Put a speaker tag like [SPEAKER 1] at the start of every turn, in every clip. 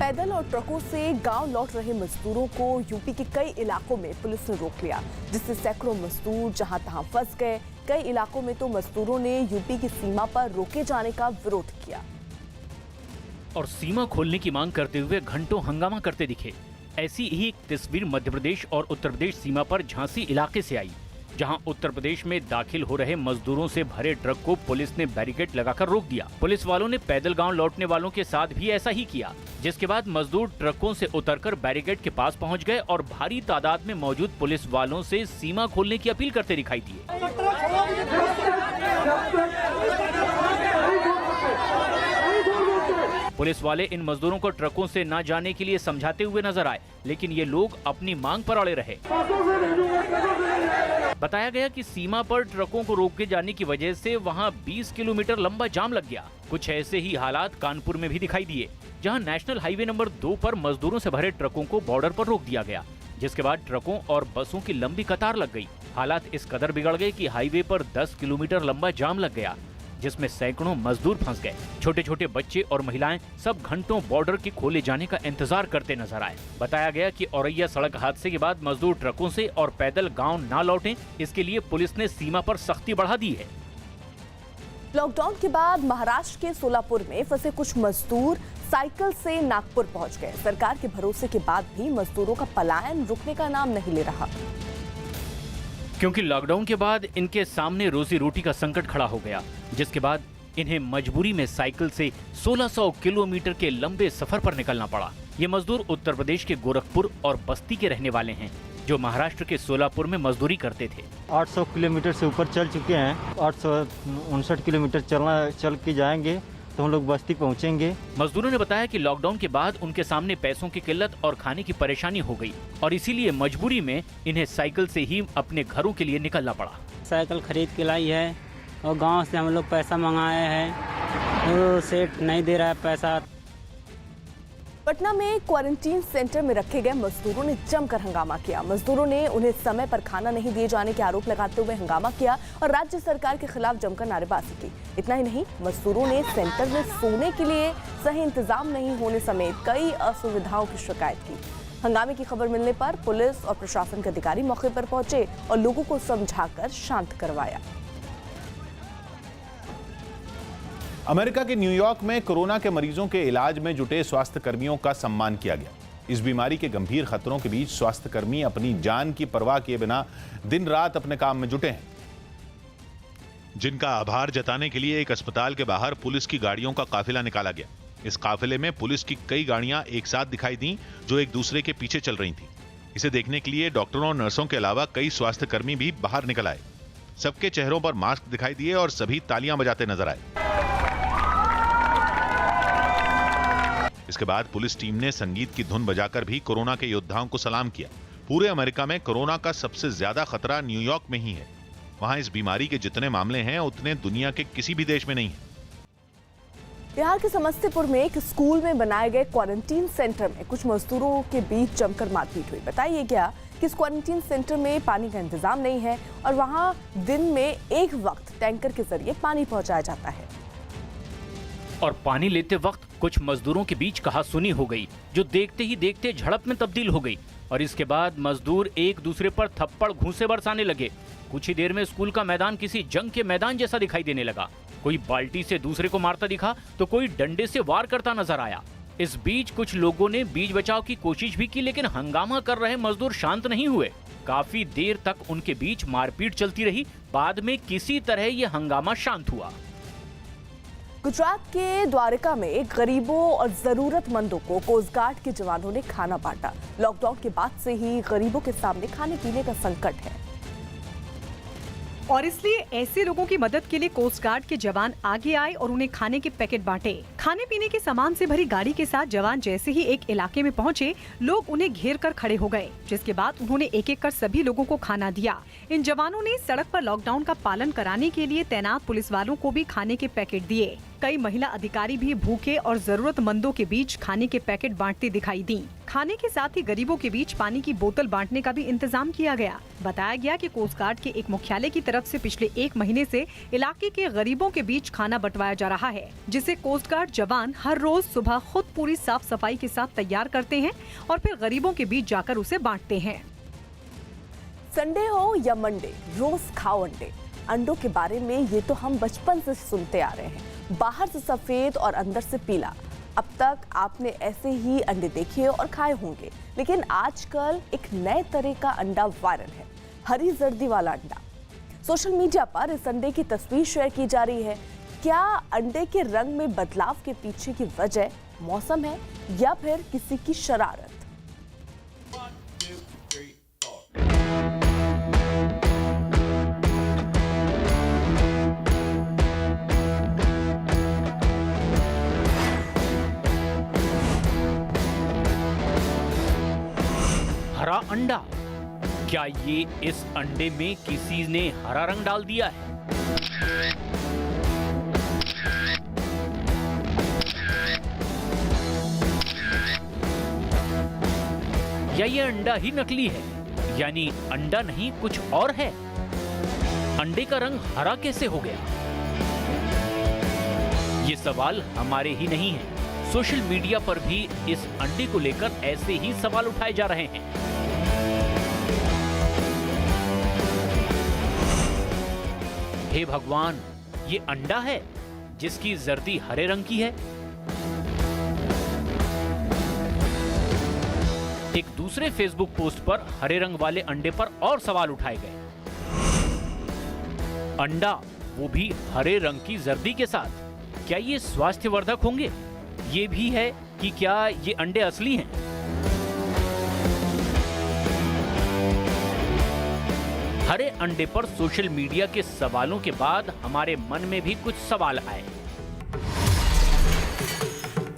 [SPEAKER 1] पैदल और ट्रकों से गांव लौट रहे मजदूरों को यूपी के कई इलाकों में पुलिस ने रोक लिया, जिससे सैकड़ों मजदूर जहां तहां फंस गए। कई इलाकों में तो मजदूरों ने यूपी की सीमा पर रोके जाने का विरोध किया
[SPEAKER 2] और सीमा खोलने की मांग करते हुए घंटों हंगामा करते दिखे। ऐसी ही एक तस्वीर मध्य प्रदेश और उत्तर प्रदेश सीमा पर झांसी इलाके से आई, जहां उत्तर प्रदेश में दाखिल हो रहे मजदूरों से भरे ट्रक को पुलिस ने बैरिकेड लगाकर रोक दिया। पुलिस वालों ने पैदल गांव लौटने वालों के साथ भी ऐसा ही किया, जिसके बाद मजदूर ट्रकों से उतरकर बैरिकेड के पास पहुंच गए और भारी तादाद में मौजूद पुलिस वालों से सीमा खोलने की अपील करते दिखाई दिए। पुलिस वाले इन मजदूरों को ट्रकों से न जाने के लिए समझाते हुए नजर आए, लेकिन ये लोग अपनी मांग पर अड़े रहे। बताया गया कि सीमा पर ट्रकों को रोके जाने की वजह से वहां 20 किलोमीटर लंबा जाम लग गया। कुछ ऐसे ही हालात कानपुर में भी दिखाई दिए, जहां नेशनल हाईवे नंबर 2 पर मजदूरों से भरे ट्रकों को बॉर्डर पर रोक दिया गया, जिसके बाद ट्रकों और बसों की लंबी कतार लग गई। हालात इस कदर बिगड़ गए कि हाईवे पर 10 किलोमीटर लंबा जाम लग गया, जिसमें सैकड़ों मजदूर फंस गए। छोटे छोटे बच्चे और महिलाएं सब घंटों बॉर्डर के खोले जाने का इंतजार करते नजर आए। बताया गया कि औरैया सड़क हादसे के बाद मजदूर ट्रकों से और पैदल गांव ना लौटें, इसके लिए पुलिस ने सीमा पर सख्ती बढ़ा दी है।
[SPEAKER 1] लॉकडाउन के बाद महाराष्ट्र के सोलापुर में फंसे कुछ मजदूर साइकिल से नागपुर पहुंच गए। सरकार के भरोसे के बाद भी मजदूरों का पलायन रुकने का नाम नहीं ले रहा,
[SPEAKER 2] क्योंकि लॉकडाउन के बाद इनके सामने रोजी रोटी का संकट खड़ा हो गया, जिसके बाद इन्हें मजबूरी में साइकिल से 1600 किलोमीटर के लंबे सफर पर निकलना पड़ा। ये मजदूर उत्तर प्रदेश के गोरखपुर और बस्ती के रहने वाले हैं, जो महाराष्ट्र के सोलापुर में मजदूरी करते थे।
[SPEAKER 3] 800 किलोमीटर से ऊपर चल चुके हैं। 859 किलोमीटर चल के जाएंगे तो हम लोग बस्ती पहुंचेंगे।
[SPEAKER 2] मजदूरों ने बताया कि लॉकडाउन के बाद उनके सामने पैसों की किल्लत और खाने की परेशानी हो गई और इसीलिए मजबूरी में इन्हें साइकिल से ही अपने घरों के लिए निकलना पड़ा।
[SPEAKER 4] साइकिल खरीद के लाई है और गांव से हम लोग पैसा मंगाए हैं, तो सेठ नहीं दे रहा है पैसा।
[SPEAKER 1] पटना में क्वारंटीन सेंटर में रखे गए मजदूरों ने जमकर हंगामा किया। मजदूरों ने उन्हें समय पर खाना नहीं दिए जाने के आरोप लगाते हुए हंगामा किया और राज्य सरकार के खिलाफ जमकर नारेबाजी की। इतना ही नहीं, मजदूरों ने सेंटर में सोने के लिए सही इंतजाम नहीं होने समेत कई असुविधाओं की शिकायत की। हंगामे की खबर मिलने पर पुलिस और प्रशासन के अधिकारी मौके पर पहुंचे और लोगों को समझाकर शांत करवाया।
[SPEAKER 5] अमेरिका के न्यूयॉर्क में कोरोना के मरीजों के इलाज में जुटे स्वास्थ्य कर्मियों का सम्मान किया गया। इस बीमारी के गंभीर खतरों के बीच स्वास्थ्यकर्मी अपनी जान की परवाह किए बिना दिन रात अपने काम में जुटे हैं,
[SPEAKER 6] जिनका आभार जताने के लिए एक अस्पताल के बाहर पुलिस की गाड़ियों का काफिला निकाला गया। इस काफिले में पुलिस की कई गाड़ियां एक साथ दिखाई दी, जो एक दूसरे के पीछे चल रही थी। इसे देखने के लिए डॉक्टरों और नर्सों के अलावा कई स्वास्थ्यकर्मी भी बाहर निकल आए। सबके चेहरों पर मास्क दिखाई दिए और सभी तालियां बजाते नजर आए। इसके बाद पुलिस टीम ने संगीत की धुन बजाकर भी कोरोना के योद्धाओं को सलाम किया। पूरे अमेरिका में कोरोना का सबसे ज्यादा खतरा न्यूयॉर्क में ही है। वहां इस बीमारी के जितने मामले हैं उतने दुनिया के किसी भी देश में नहीं है।
[SPEAKER 1] बिहार के समस्तीपुर में एक स्कूल में बनाए गए क्वारंटीन सेंटर में कुछ मजदूरों के बीच जमकर मारपीट हुई। बताइए गया कि इस क्वारंटीन सेंटर में पानी का इंतजाम नहीं है और वहां दिन में एक वक्त टैंकर के जरिए पानी पहुंचाया जाता है
[SPEAKER 2] और पानी लेते वक्त कुछ मजदूरों के बीच कहासुनी हो गई, जो देखते ही देखते झड़प में तब्दील हो गई और इसके बाद मजदूर एक दूसरे पर थप्पड़ घूंसे बरसाने लगे। कुछ ही देर में स्कूल का मैदान किसी जंग के मैदान जैसा दिखाई देने लगा। कोई बाल्टी से दूसरे को मारता दिखा तो कोई डंडे से वार करता नजर आया। इस बीच कुछ लोगों ने बीच बचाव की कोशिश भी की, लेकिन हंगामा कर रहे मजदूर शांत नहीं हुए। काफी देर तक उनके बीच मारपीट चलती रही। बाद में किसी तरह ये हंगामा शांत हुआ।
[SPEAKER 1] गुजरात के द्वारका में गरीबों और जरूरतमंदों को कोस्ट गार्ड के जवानों ने खाना बांटा। लॉकडाउन के बाद से ही गरीबों के सामने खाने पीने का संकट है
[SPEAKER 7] और इसलिए ऐसे लोगों की मदद के लिए कोस्ट गार्ड के जवान आगे आए और उन्हें खाने के पैकेट बांटे। खाने पीने के सामान से भरी गाड़ी के साथ जवान जैसे ही एक इलाके में पहुंचे, लोग उन्हें घेर कर खड़े हो गए, जिसके बाद उन्होंने एक एक कर सभी लोगों को खाना दिया। इन जवानों ने सड़क पर लॉकडाउन का पालन कराने के लिए तैनात पुलिस वालों को भी खाने के पैकेट दिए। कई महिला अधिकारी भी भूखे और जरूरतमंदों के बीच खाने के पैकेट बांटती दिखाई दी। खाने के साथ ही गरीबों के बीच पानी की बोतल बांटने का भी इंतजाम किया गया। बताया गया कि कोस्ट गार्ड के एक मुख्यालय की तरफ से पिछले 1 महीने से इलाके के गरीबों के बीच खाना बंटवाया जा रहा है, जिसे कोस्ट गार्ड जवान हर रोज सुबह खुद पूरी साफ सफाई के साथ तैयार करते हैं और फिर गरीबों के बीच जाकर उसे बांटते हैं।
[SPEAKER 1] संडे हो या मंडे, रोज खाओ अंडे। अंडों के बारे में ये तो हम बचपन से सुनते आ रहे हैं, बाहर से सफेद और अंदर से पीला। अब तक आपने ऐसे ही अंडे देखे और खाए होंगे, लेकिन आजकल एक नए तरह का अंडा वायरल है, हरी जर्दी वाला अंडा। सोशल मीडिया पर इस अंडे की तस्वीर शेयर की जा रही है। क्या अंडे के रंग में बदलाव के पीछे की वजह मौसम है या फिर किसी की शरारत?
[SPEAKER 2] हरा अंडा, क्या ये इस अंडे में किसी ने हरा रंग डाल दिया है? या ये अंडा ही नकली है, यानी अंडा नहीं कुछ और है? अंडे का रंग हरा कैसे हो गया? ये सवाल हमारे ही नहीं है, सोशल मीडिया पर भी इस अंडे को लेकर ऐसे ही सवाल उठाए जा रहे हैं। हे भगवान, ये अंडा है जिसकी जर्दी हरे रंग की है। एक दूसरे फेसबुक पोस्ट पर हरे रंग वाले अंडे पर और सवाल उठाए गए। अंडा, वो भी हरे रंग की जर्दी के साथ, क्या ये स्वास्थ्यवर्धक होंगे? ये भी है कि क्या ये अंडे असली हैं? हरे अंडे पर सोशल मीडिया के सवालों के बाद हमारे मन में भी कुछ सवाल आए।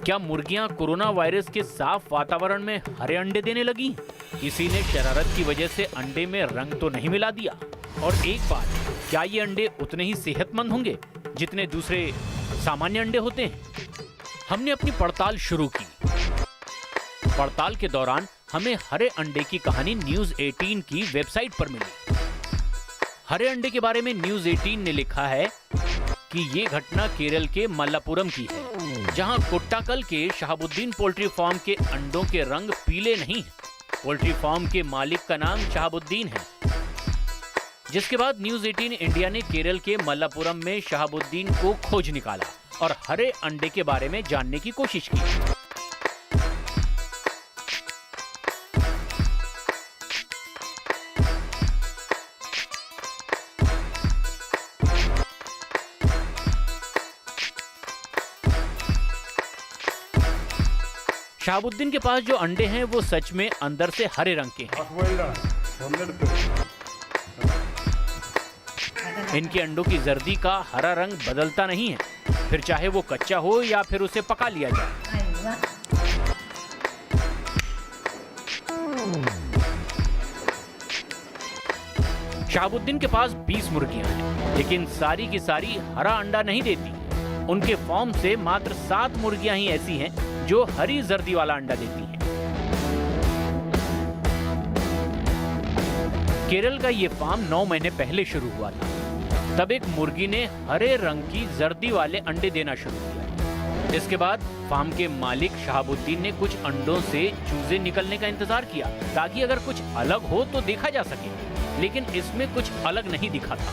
[SPEAKER 2] क्या मुर्गियां कोरोना वायरस के साफ वातावरण में हरे अंडे देने लगी? किसी ने शरारत की वजह से अंडे में रंग तो नहीं मिला दिया? और एक बात, क्या ये अंडे उतने ही सेहतमंद होंगे जितने दूसरे सामान्य अंडे होते हैं? हमने अपनी पड़ताल शुरू की। पड़ताल के दौरान हमें हरे अंडे की कहानी न्यूज़ 18 की वेबसाइट पर मिली। हरे अंडे के बारे में न्यूज़ 18 ने लिखा है कि ये घटना केरल के मल्लापुरम की है, जहां कोट्टाकल के शहाबुद्दीन पोल्ट्री फार्म के अंडों के रंग पीले नहीं हैं। पोल्ट्री फार्म के मालिक का नाम शहाबुद्दीन है। जिसके बाद न्यूज़ 18 इंडिया ने केरल के मल्लापुरम में शहाबुद्दीन को खोज निकाला और हरे अंडे के बारे में जानने की कोशिश की। शहाबुद्दीन के पास जो अंडे हैं वो सच में अंदर से हरे रंग के हैं। इनके अंडों की जर्दी का हरा रंग बदलता नहीं है, फिर चाहे वो कच्चा हो या फिर उसे पका लिया जाए। शहाबुद्दीन के पास 20 मुर्गियां हैं, लेकिन सारी की सारी हरा अंडा नहीं देती। उनके फार्म से मात्र 7 मुर्गियां ही ऐसी हैं जो हरी जर्दी वाला अंडा देती हैं। केरल का ये फार्म 9 महीने पहले शुरू हुआ था। तब एक मुर्गी ने हरे रंग की जर्दी वाले अंडे देना शुरू किया। इसके बाद फार्म के मालिक शहाबुद्दीन ने कुछ अंडों से चूजे निकलने का इंतजार किया ताकि अगर कुछ अलग हो तो देखा जा सके, लेकिन इसमें कुछ अलग नहीं दिखा था।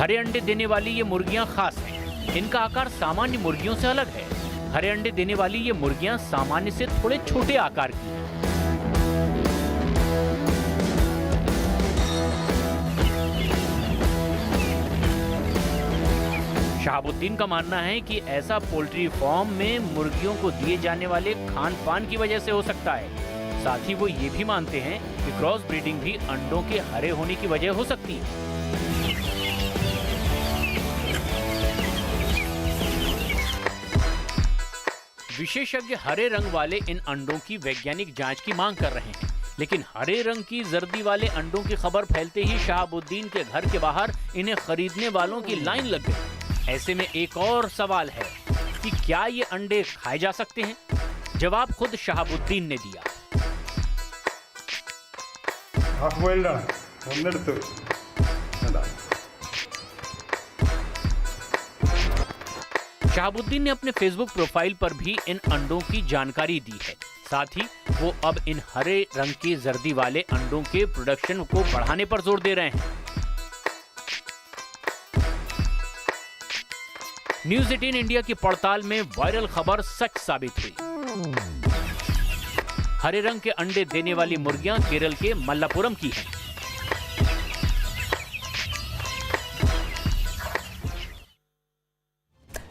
[SPEAKER 2] हरे अंडे देने वाली ये मुर्गियां खास हैं। इनका आकार सामान्य मुर्गियों से अलग है। हरे अंडे देने वाली ये मुर्गियां सामान्य से थोड़े छोटे आकार की हैं। शहाबुद्दीन का मानना है कि ऐसा पोल्ट्री फार्म में मुर्गियों को दिए जाने वाले खान पान की वजह से हो सकता है। साथ ही वो ये भी मानते हैं कि क्रॉस ब्रीडिंग भी अंडों के हरे होने की वजह हो सकती है। विशेषज्ञ हरे रंग वाले इन अंडों की वैज्ञानिक जांच की मांग कर रहे हैं, लेकिन हरे रंग की जर्दी वाले अंडों की खबर फैलते ही शहाबुद्दीन के घर के बाहर इन्हें खरीदने वालों की लाइन लग गई। ऐसे में एक और सवाल है कि क्या ये अंडे खाए जा सकते हैं? जवाब खुद शहाबुद्दीन ने दिया।
[SPEAKER 8] ഹാഫ് ബോയിൽഡാണ് ഒന്നെടുത്ത് കണ്ടോ.
[SPEAKER 2] शहाबुद्दीन ने अपने फेसबुक प्रोफाइल पर भी इन अंडों की जानकारी दी है। साथ ही वो अब इन हरे रंग के जर्दी वाले अंडों के प्रोडक्शन को बढ़ाने पर जोर दे रहे हैं। न्यूज़ 18 इंडिया की पड़ताल में वायरल खबर सच साबित हुई। हरे रंग के अंडे देने वाली मुर्गियां केरल के मल्लापुरम की हैं।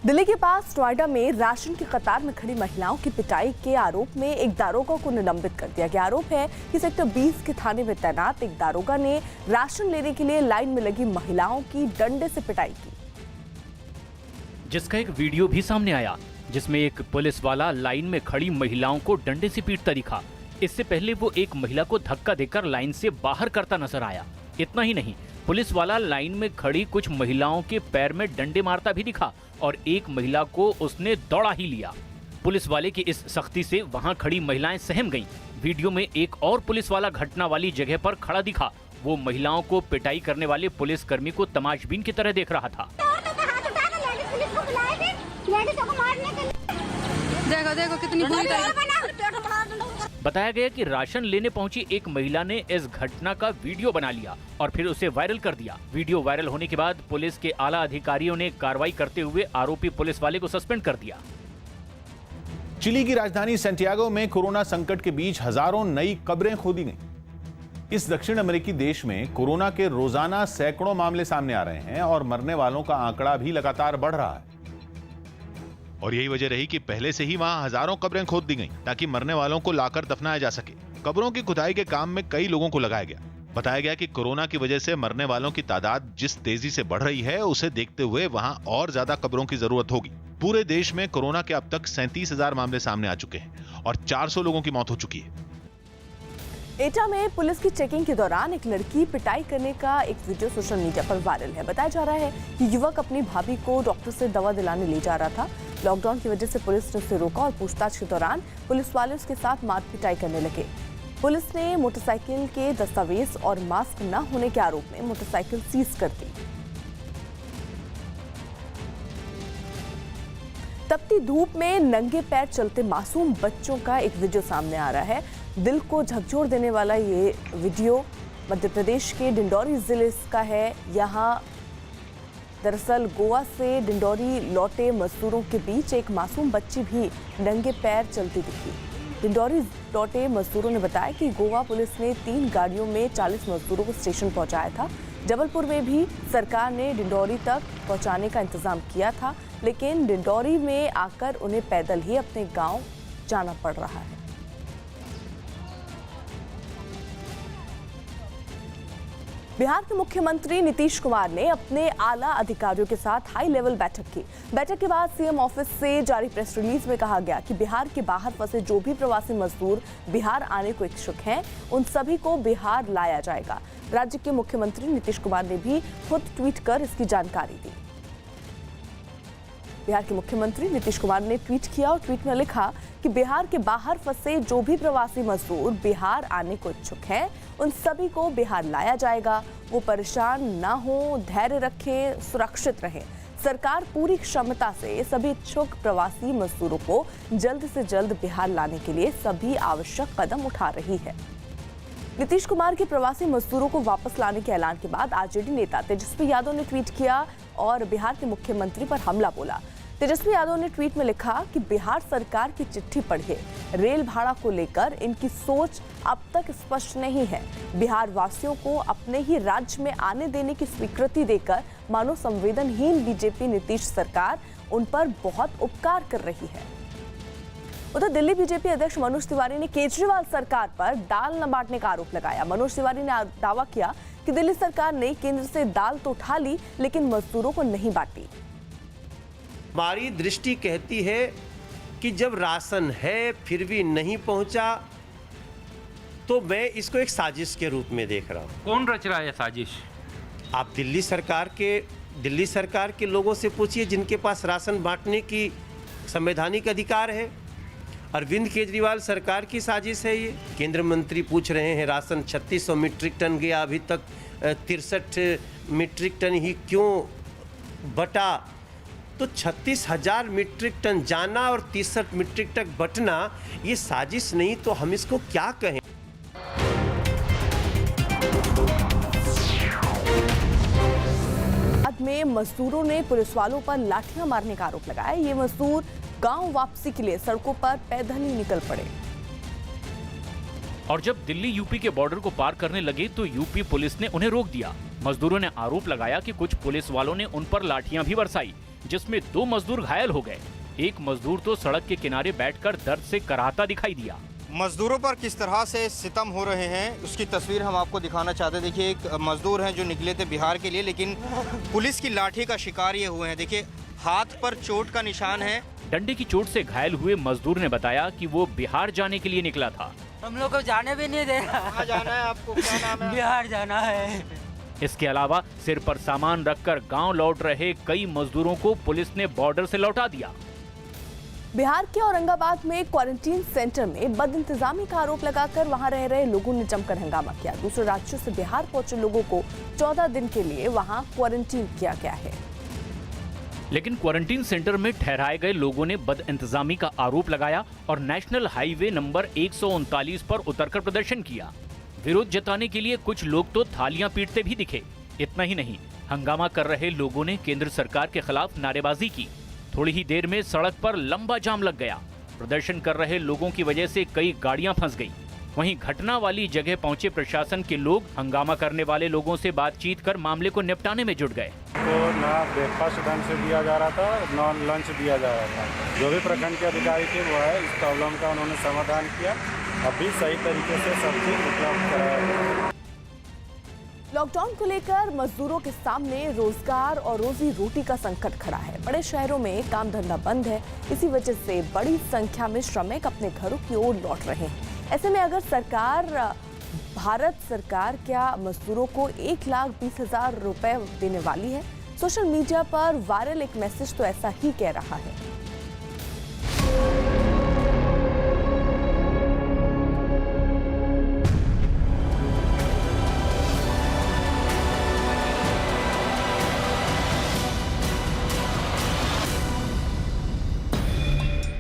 [SPEAKER 1] दिल्ली के पास नोएडा में राशन की कतार में खड़ी महिलाओं की पिटाई के आरोप में एक दारोगा को निलंबित कर दिया गया। आरोप है कि सेक्टर 20 के थाने में तैनात एक दारोगा ने राशन लेने के लिए लाइन में लगी महिलाओं की डंडे से पिटाई की,
[SPEAKER 2] जिसका एक वीडियो भी सामने आया जिसमें एक पुलिस वाला लाइन में खड़ी महिलाओं को डंडे से पीटता दिखा। इससे पहले वो एक महिला को धक्का देकर लाइन से बाहर करता नजर आया। इतना ही नहीं, पुलिस वाला लाइन में खड़ी कुछ महिलाओं के पैर में डंडे मारता भी दिखा और एक महिला को उसने दौड़ा ही लिया। पुलिस वाले की इस सख्ती से वहां खड़ी महिलाएं सहम गईं। वीडियो में एक और पुलिस वाला घटना वाली जगह पर खड़ा दिखा। वो महिलाओं को पिटाई करने वाले पुलिसकर्मी को तमाशबीन की तरह देख रहा था।
[SPEAKER 9] देखो देखो कितनी बुरी
[SPEAKER 2] बताया गया कि राशन लेने पहुंची एक महिला ने इस घटना का वीडियो बना लिया और फिर उसे वायरल कर दिया। वीडियो वायरल होने के बाद पुलिस के आला अधिकारियों ने कार्रवाई करते हुए आरोपी पुलिस वाले को सस्पेंड कर दिया।
[SPEAKER 5] चिली की राजधानी सैंटियागो में कोरोना संकट के बीच हजारों नई कब्रें खोदी गईं। इस दक्षिण अमेरिकी देश में कोरोना के रोजाना सैकड़ों मामले सामने आ रहे हैं और मरने वालों का आंकड़ा भी लगातार बढ़ रहा है।
[SPEAKER 6] और यही वजह रही कि पहले से ही वहां हजारों कब्रें खोद दी गईं ताकि मरने वालों को लाकर दफनाया जा सके। कब्रों की खुदाई के काम में कई लोगों को लगाया गया। बताया गया कि कोरोना की वजह से मरने वालों की तादाद जिस तेजी से बढ़ रही है उसे देखते हुए वहां और ज्यादा कब्रों की जरूरत होगी। पूरे देश में कोरोना के अब तक 37,000 मामले सामने आ चुके हैं और 400 लोगों की मौत हो चुकी है।
[SPEAKER 1] एटा में पुलिस की चेकिंग के दौरान एक लड़की पिटाई करने का एक वीडियो सोशल मीडिया पर वायरल है। बताया जा रहा है कि युवक अपनी भाभी को डॉक्टर से दवा दिलाने ले जा रहा था। लॉकडाउन की वजह से पुलिस ने उसे रोका और पूछताछ के दौरान पुलिस वाले उसके साथ मार पिटाई करने लगे। पुलिस ने मोटरसाइकिल के दस्तावेज और मास्क न होने के आरोप में मोटरसाइकिल सीज कर दी। तपती धूप में नंगे पैर चलते मासूम बच्चों का एक वीडियो सामने आ रहा है। दिल को झकझोर देने वाला ये वीडियो मध्य प्रदेश के डिंडौरी जिले का है। यहाँ दरअसल गोवा से डिंडौरी लौटे मजदूरों के बीच एक मासूम बच्ची भी नंगे पैर चलती दिखी। डिंडौरी लौटे मजदूरों ने बताया कि गोवा पुलिस ने 3 गाड़ियों में 40 मजदूरों को स्टेशन पहुंचाया था। जबलपुर में भी सरकार ने डिंडौरी तक पहुंचाने का इंतजाम किया था, लेकिन डिंडौरी में आकर उन्हें पैदल ही अपने गांव जाना पड़ रहा है। बिहार के मुख्यमंत्री नीतीश कुमार ने अपने आला अधिकारियों के साथ हाई लेवल बैठक की। बैठक के बाद सीएम ऑफिस से जारी प्रेस रिलीज में कहा गया कि बिहार के बाहर फंसे जो भी प्रवासी मजदूर बिहार आने को इच्छुक हैं, उन सभी को बिहार लाया जाएगा। राज्य के मुख्यमंत्री नीतीश कुमार ने भी खुद ट्वीट कर इसकी जानकारी दी। बिहार के मुख्यमंत्री नीतीश कुमार ने ट्वीट किया और ट्वीट में लिखा कि बिहार के बाहर फंसे जो भी प्रवासी मजदूर बिहार आने को इच्छुक हैं, उन सभी को बिहार लाया जाएगा। वो परेशान ना हो, धैर्य रखें, सुरक्षित रहें। सरकार पूरी क्षमता से सभी इच्छुक प्रवासी मजदूरों को जल्द से जल्द बिहार लाने के लिए सभी आवश्यक कदम उठा रही है। नीतीश कुमार के प्रवासी मजदूरों को वापस लाने के ऐलान के बाद आरजेडी नेता तेजस्वी यादव ने ट्वीट किया और बिहार के मुख्यमंत्री पर हमला बोला। तेजस्वी यादव ने ट्वीट में लिखा कि बिहार सरकार की चिट्ठी पढ़िए। रेल भाड़ा को लेकर इनकी सोच अब तक स्पष्ट नहीं है। बिहार वासियों को अपने ही राज्य में आने देने की स्वीकृति देकर मानो संवेदनहीन बीजेपी नीतीश सरकार उन पर बहुत उपकार कर रही है। उधर दिल्ली बीजेपी अध्यक्ष मनोज तिवारी ने केजरीवाल सरकार पर दाल न बांटने का आरोप लगाया। मनोज तिवारी ने दावा किया कि दिल्ली सरकार ने केंद्र से दाल तो उठा ली, लेकिन मजदूरों को नहीं बांटी।
[SPEAKER 10] हमारी दृष्टि कहती है कि जब राशन है फिर भी नहीं पहुंचा तो मैं इसको एक साजिश के रूप में देख रहा हूँ।
[SPEAKER 9] कौन रच रहा है साजिश?
[SPEAKER 10] आप दिल्ली सरकार के लोगों से पूछिए जिनके पास राशन बांटने की संवैधानिक अधिकार है। अरविंद केजरीवाल सरकार की साजिश है ये। केंद्र मंत्री पूछ रहे हैं राशन 3600 मीट्रिक टन गया, अभी तक 63 मीट्रिक टन ही क्यों बटा? तो 36,000 मीट्रिक टन जाना और 63 मीट्रिक टन बटना, ये साजिश नहीं तो हम इसको क्या कहें?
[SPEAKER 1] बाद में मजदूरों ने पुलिस वालों पर लाठियां मारने का आरोप लगाया। ये मजदूर गांव वापसी के लिए सड़कों पर पैदल ही निकल पड़े।
[SPEAKER 2] और जब दिल्ली यूपी के बॉर्डर को पार करने लगे तो यूपी पुलिस ने उन्हें रोक दिया। मजदूरों ने आरोप लगाया कि कुछ पुलिस वालों ने उन पर लाठियां भी बरसाई, जिसमें 2 मजदूर घायल हो गए। एक मजदूर तो सड़क के किनारे बैठकर दर्द से कराहता दिखाई दिया।
[SPEAKER 11] मजदूरों पर किस तरह से सितम हो रहे हैं उसकी तस्वीर हम आपको दिखाना चाहते हैं। देखिए, एक मजदूर हैं जो निकले थे बिहार के लिए, लेकिन पुलिस की लाठी का शिकार ये हुए हैं। देखिए, हाथ पर चोट का निशान है।
[SPEAKER 2] डंडे की चोट से घायल हुए मजदूर ने बताया कि वो बिहार जाने के लिए निकला था।
[SPEAKER 12] हम लोग को जाने भी नहीं दे रहा।
[SPEAKER 11] कहाँ जाना है आपको? क्या नाम है?
[SPEAKER 12] बिहार जाना है।
[SPEAKER 2] इसके अलावा सिर पर सामान रखकर गांव लौट रहे कई मजदूरों को पुलिस ने बॉर्डर से लौटा दिया।
[SPEAKER 1] बिहार के औरंगाबाद में क्वारंटीन सेंटर में बदइंतजामी का आरोप लगाकर वहां रह रहे लोगों ने जमकर हंगामा किया। दूसरे राज्यों से बिहार पहुंचे लोगों को 14 दिन के लिए वहां क्वारंटीन किया गया है।
[SPEAKER 2] लेकिन क्वारंटीन सेंटर में ठहराए गए लोगों ने बदइंतजामी का आरोप लगाया और नेशनल हाईवे नंबर 139 पर उतरकर प्रदर्शन किया। विरोध जताने के लिए कुछ लोग तो थालियां पीटते भी दिखे। इतना ही नहीं, हंगामा कर रहे लोगों ने केंद्र सरकार के खिलाफ नारेबाजी की। थोड़ी ही देर में सड़क पर लंबा जाम लग गया। प्रदर्शन कर रहे लोगों की वजह से कई गाड़ियां फंस गईं। वहीं घटना वाली जगह पहुंचे प्रशासन के लोग हंगामा करने वाले लोगों से बातचीत कर मामले को निपटाने में जुट गए।
[SPEAKER 8] तो ना ब्रेकफास्ट ढंग से दिया जा रहा था, ना लंच दिया जा रहा था। जो भी प्रखंड के अधिकारी थे वो है, इस प्रॉब्लम का उन्होंने समाधान किया। अभी सही तरीके से सब चीज उपलब्ध कराया।
[SPEAKER 1] लॉकडाउन को लेकर मजदूरों के सामने रोजगार और रोजी रोटी का संकट खड़ा है। बड़े शहरों में काम धंधा बंद है। इसी वजह से बड़ी संख्या में श्रमिक अपने घरों की ओर लौट रहे हैं। ऐसे में अगर भारत सरकार क्या मजदूरों को 1,20,000 रुपए देने वाली है? सोशल मीडिया पर वायरल एक मैसेज तो ऐसा ही कह रहा है।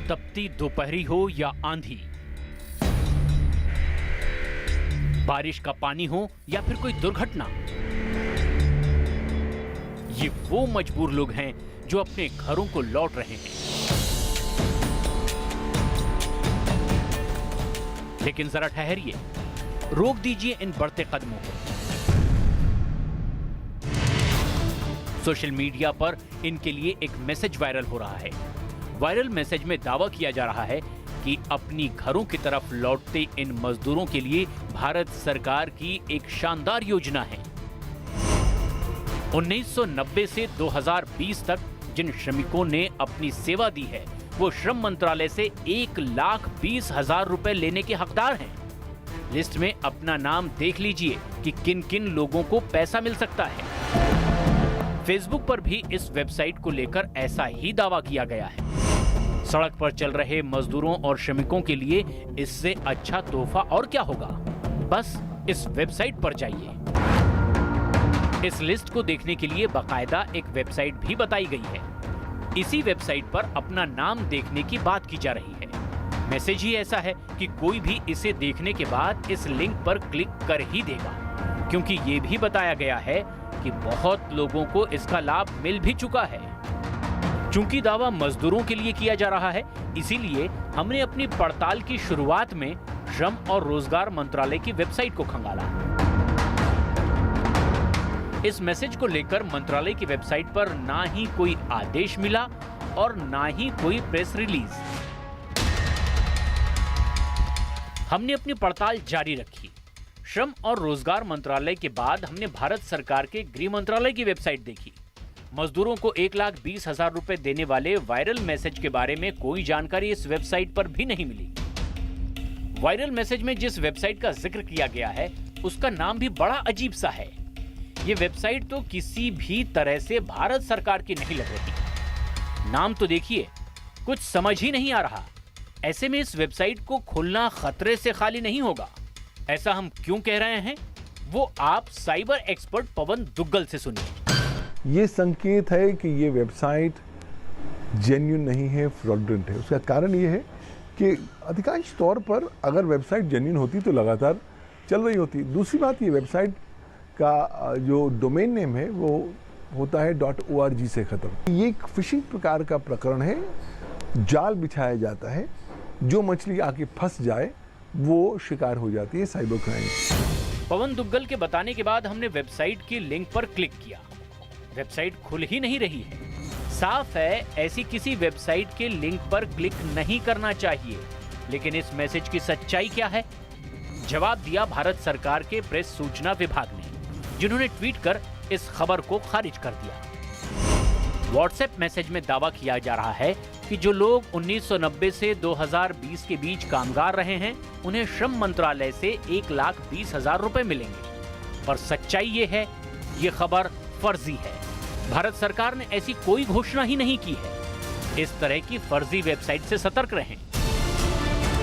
[SPEAKER 2] तपती दोपहरी हो या आंधी, बारिश का पानी हो या फिर कोई दुर्घटना, ये वो मजबूर लोग हैं जो अपने घरों को लौट रहे हैं। लेकिन जरा ठहरिए, रोक दीजिए इन बढ़ते कदमों को। सोशल मीडिया पर इनके लिए एक मैसेज वायरल हो रहा है। वायरल मैसेज में दावा किया जा रहा है कि अपनी घरों की तरफ लौटते इन मजदूरों के लिए भारत सरकार की एक शानदार योजना है। 1990 से 2020 तक जिन श्रमिकों ने अपनी सेवा दी है, वो श्रम मंत्रालय से 1,20,000 रुपए लेने के हकदार हैं। लिस्ट में अपना नाम देख लीजिए कि किन किन लोगों को पैसा मिल सकता है। फेसबुक पर भी इस वेबसाइट को लेकर ऐसा ही दावा किया गया है। सड़क पर चल रहे मजदूरों और श्रमिकों के लिए इससे अच्छा तोहफा और क्या होगा? बस इस वेबसाइट पर जाइए। इस लिस्ट को देखने के लिए बाकायदा एक वेबसाइट भी बताई गई है। इसी वेबसाइट पर अपना नाम देखने की बात की जा रही है। मैसेज ही ऐसा है कि कोई भी इसे देखने के बाद इस लिंक पर क्लिक कर ही देगा, क्योंकि ये भी बताया गया है कि बहुत लोगों को इसका लाभ मिल भी चुका है। चूंकि दावा मजदूरों के लिए किया जा रहा है, इसीलिए हमने अपनी पड़ताल की शुरुआत में श्रम और रोजगार मंत्रालय की वेबसाइट को खंगाला। इस मैसेज को लेकर मंत्रालय की वेबसाइट पर ना ही कोई आदेश मिला और ना ही कोई प्रेस रिलीज। हमने अपनी पड़ताल जारी रखी। श्रम और रोजगार मंत्रालय के बाद हमने भारत सरकार के गृह मंत्रालय की वेबसाइट देखी। मजदूरों को 1,20,000 रुपए देने वाले वायरल मैसेज के बारे में कोई जानकारी इस वेबसाइट पर भी नहीं मिली। वायरल मैसेज में जिस वेबसाइट का जिक्र किया गया है उसका नाम भी बड़ा अजीब सा है। ये वेबसाइट तो किसी भी तरह से भारत सरकार की नहीं लग रही। नाम तो देखिए, कुछ समझ ही नहीं आ रहा। ऐसे में इस वेबसाइट को खोलना खतरे से खाली नहीं होगा। ऐसा हम क्यों कह रहे हैं, वो आप साइबर एक्सपर्ट पवन दुग्गल से सुनिए।
[SPEAKER 9] ये संकेत है कि ये वेबसाइट जेन्युइन नहीं है, फ्रॉडुलेंट है। उसका कारण ये है कि अधिकांश तौर पर अगर वेबसाइट जेन्युइन होती तो लगातार चल रही होती। दूसरी बात, ये वेबसाइट का जो डोमेन नेम है वो होता है .org से ख़त्म। ये एक फिशिंग प्रकार का प्रकरण है। जाल बिछाया जाता है, जो मछली आके फंस जाए वो शिकार हो जाती है साइबर क्राइम।
[SPEAKER 2] पवन दुग्गल के बताने के बाद हमने वेबसाइट के लिंक पर क्लिक किया। वेबसाइट खुल ही नहीं रही है। साफ है, ऐसी किसी वेबसाइट के लिंक पर क्लिक नहीं करना चाहिए। लेकिन इस मैसेज की सच्चाई क्या है? जवाब दिया भारत सरकार के प्रेस सूचना विभाग ने, जिन्होंने ट्वीट कर इस खबर को खारिज कर दिया। व्हाट्सएप मैसेज में दावा किया जा रहा है कि जो लोग 1990 से 2020 के बीच कामगार रहे हैं, उन्हें श्रम मंत्रालय से 1,20,000 रुपए मिलेंगे। पर सच्चाई ये है, ये खबर फर्जी है। भारत सरकार ने ऐसी कोई घोषणा ही नहीं की है। इस तरह की फर्जी वेबसाइट से सतर्क रहें।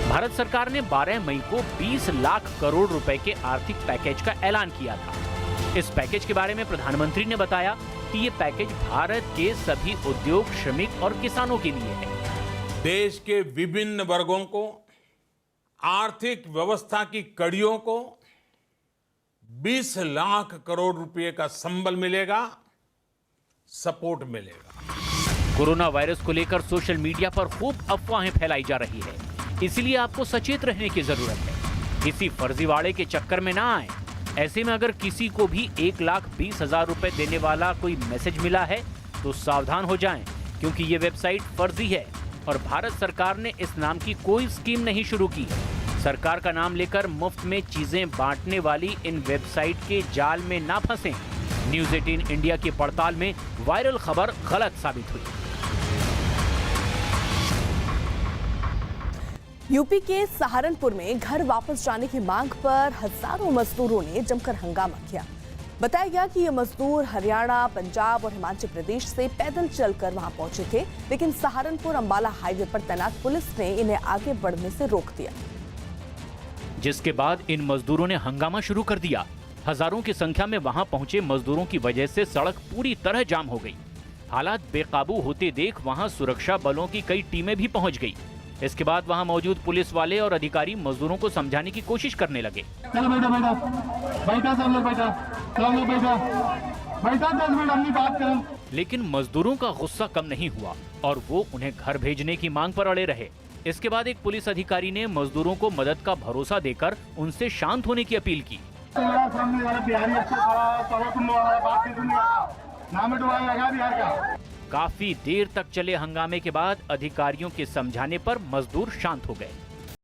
[SPEAKER 2] भारत सरकार ने 12 मई को 20 लाख करोड़ रुपए के आर्थिक पैकेज का ऐलान किया था। इस पैकेज के बारे में प्रधानमंत्री ने बताया कि ये पैकेज भारत के सभी उद्योग, श्रमिक और किसानों के लिए है।
[SPEAKER 13] देश के विभिन्न वर्गों को, आर्थिक व्यवस्था की कड़ियों को 20 लाख करोड़ रुपए का संबल मिलेगा, सपोर्ट मिलेगा।
[SPEAKER 2] कोरोना वायरस को लेकर सोशल मीडिया पर खूब अफवाहें फैलाई जा रही है, इसलिए आपको सचेत रहने की जरूरत है। किसी फर्जीवाड़े के चक्कर में ना आए। ऐसे में अगर किसी को भी 1,20,000 रुपए देने वाला कोई मैसेज मिला है तो सावधान हो जाएं, क्योंकि ये वेबसाइट फर्जी है और भारत सरकार ने इस नाम की कोई स्कीम नहीं शुरू की है। सरकार का नाम लेकर मुफ्त में चीजें बांटने वाली इन वेबसाइट के जाल में ना फंसें। न्यूज़ 18 इंडिया की पड़ताल में वायरल खबर गलत साबित हुई।
[SPEAKER 1] यूपी के सहारनपुर में घर वापस जाने की मांग पर हजारों मजदूरों ने जमकर हंगामा किया। बताया गया कि ये मजदूर हरियाणा, पंजाब और हिमाचल प्रदेश से पैदल चलकर वहां पहुंचे थे, लेकिन सहारनपुर अंबाला हाईवे पर तैनात पुलिस ने इन्हें आगे बढ़ने से रोक दिया,
[SPEAKER 2] जिसके बाद इन मजदूरों ने हंगामा शुरू कर दिया। हजारों की संख्या में वहां पहुंचे मजदूरों की वजह से सड़क पूरी तरह जाम हो गई। हालात बेकाबू होते देख वहां सुरक्षा बलों की कई टीमें भी पहुंच गई। इसके बाद वहां मौजूद पुलिस वाले और अधिकारी मजदूरों को समझाने की कोशिश करने लगे। लेकिन मजदूरों का गुस्सा कम नहीं हुआ और वो उन्हें घर भेजने की मांग पर अड़े रहे। इसके बाद एक पुलिस अधिकारी ने मजदूरों को मदद का भरोसा देकर उनसे शांत होने की अपील की। काफी देर तक चले हंगामे के बाद अधिकारियों के समझाने पर मजदूर शांत हो गए।